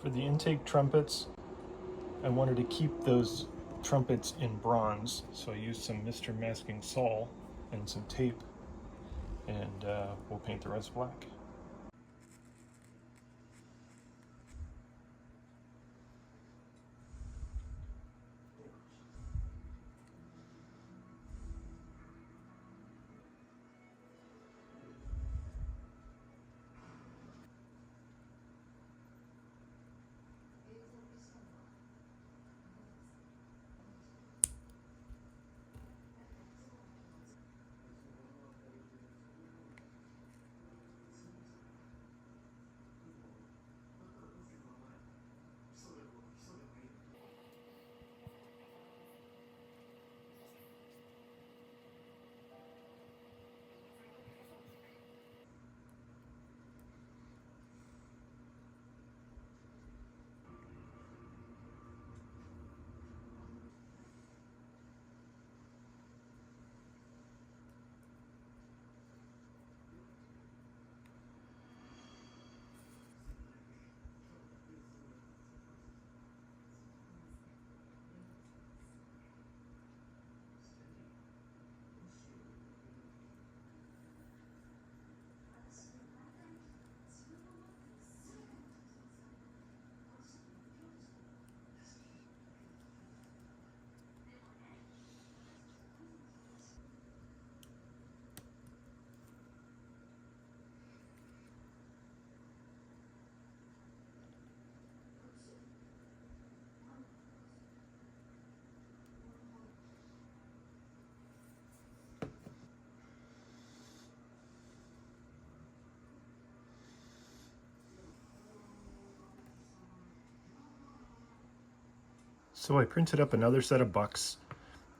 For the intake trumpets, I wanted to keep those trumpets in bronze, so I used some Mr. Masking Sol and some tape, and we'll paint the rest black. So I printed up another set of bucks.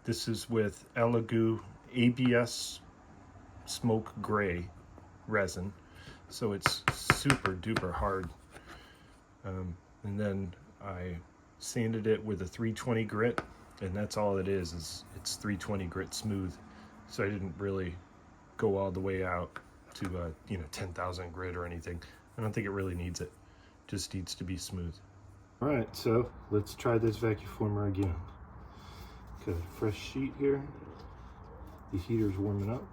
This is with Elegoo ABS Smoke Gray resin. So it's super duper hard. And then I sanded it with a 320 grit, and that's all it is it's 320 grit smooth. So I didn't really go all the way out to 10,000 grit or anything. I don't think it really needs it. Just needs to be smooth. All right, so let's try this vacuum former again. Got a fresh sheet here. The heater's warming up.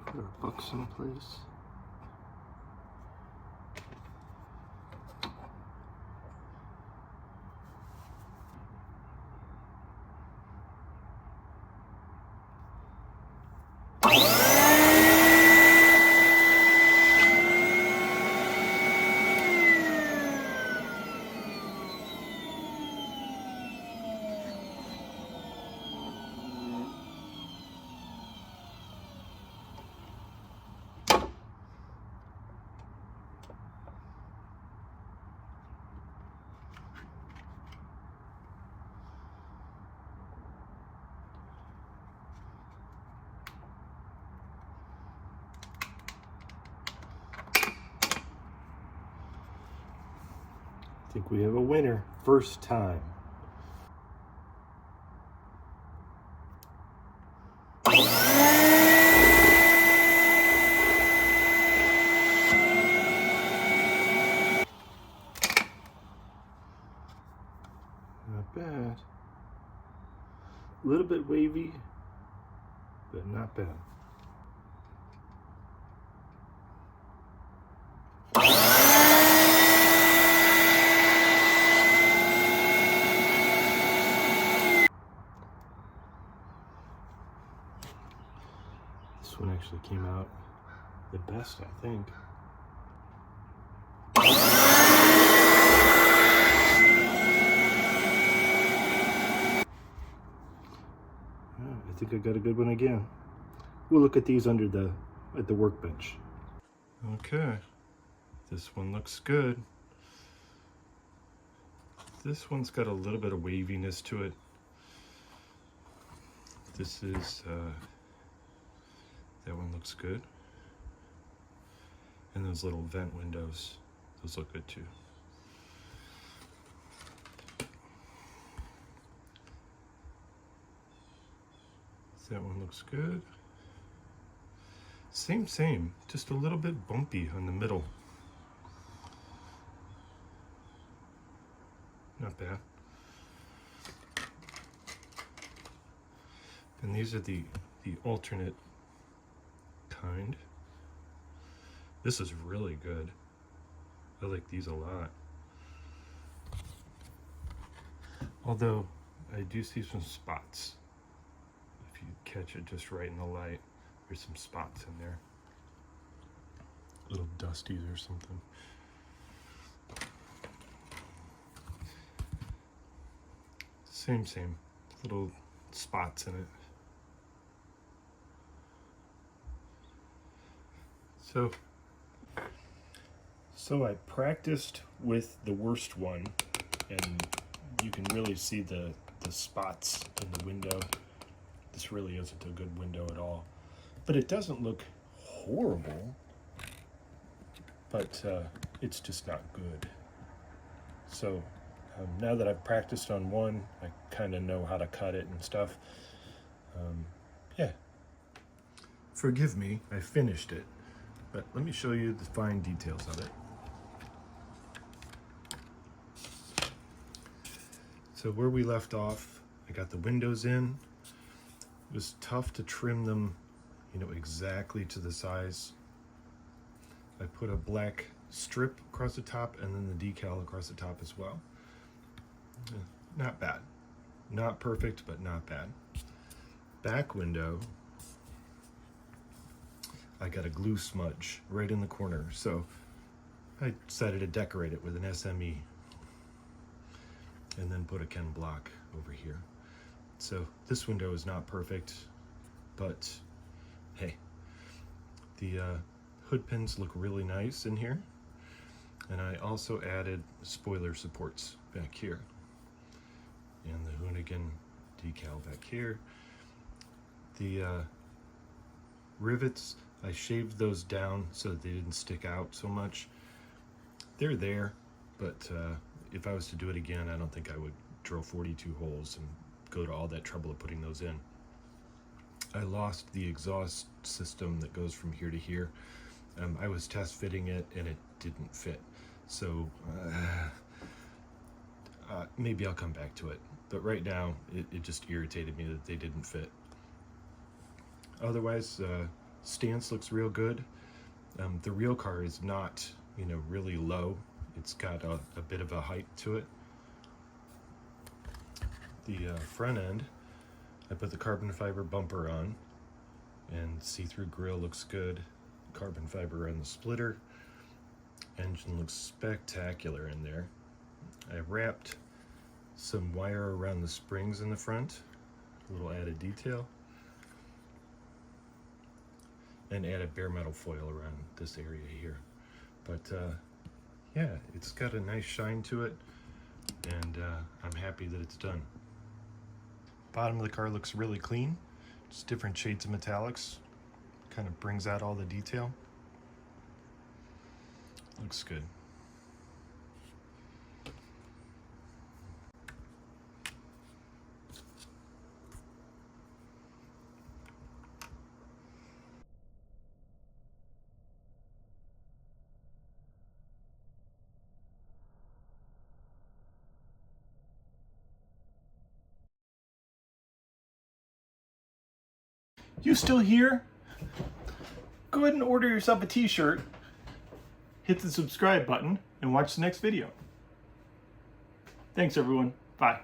Put our bucks in place. I think we have a winner, first time. Not bad. A little bit wavy, but not bad. This one actually came out the best, I think. I think I got a good one again. We'll look at these under at the workbench. Okay, this one looks good. This one's got a little bit of waviness to it. This is that one looks good. And those little vent windows, those look good too. That one looks good. Same, just a little bit bumpy on the middle. Not bad. And these are the alternate kind. This is really good. I like these a lot. Although I do see some spots. If you catch it just right in the light, there's some spots in there. Little dusties or something. Same. Little spots in it. So I practiced with the worst one, and you can really see the spots in the window. This really isn't a good window at all, but it doesn't look horrible, but it's just not good. So now that I've practiced on one, I kind of know how to cut it and stuff. Yeah. Forgive me, I finished it, but let me show you the fine details of it. So where we left off, I got the windows in. It was tough to trim them, exactly to the size. I put a black strip across the top and then the decal across the top as well. Not bad. Not perfect, but not bad. Back window, I got a glue smudge right in the corner, so I decided to decorate it with an SME and then put a Ken block over here. So this window is not perfect, but hey, the hood pins look really nice in here. And I also added spoiler supports back here. And the Hoonigan decal back here. The rivets, I shaved those down so that they didn't stick out so much. They're there, but if I was to do it again, I don't think I would drill 42 holes and go to all that trouble of putting those in. I lost the exhaust system that goes from here to here. I was test fitting it and it didn't fit. So maybe I'll come back to it. But right now, it just irritated me that they didn't fit. Otherwise, stance looks real good. The real car is not, really low. It's got a bit of a height to it. The front end, I put the carbon fiber bumper on, and see-through grille looks good. Carbon fiber on the splitter. Engine looks spectacular in there. I wrapped some wire around the springs in the front, a little added detail, and added bare metal foil around this area here. But yeah, it's got a nice shine to it, and I'm happy that it's done. Bottom of the car looks really clean. Just different shades of metallics. Kind of brings out all the detail. Looks good. You still here? Go ahead and order yourself a t-shirt, hit the subscribe button, and watch the next video. Thanks everyone. Bye.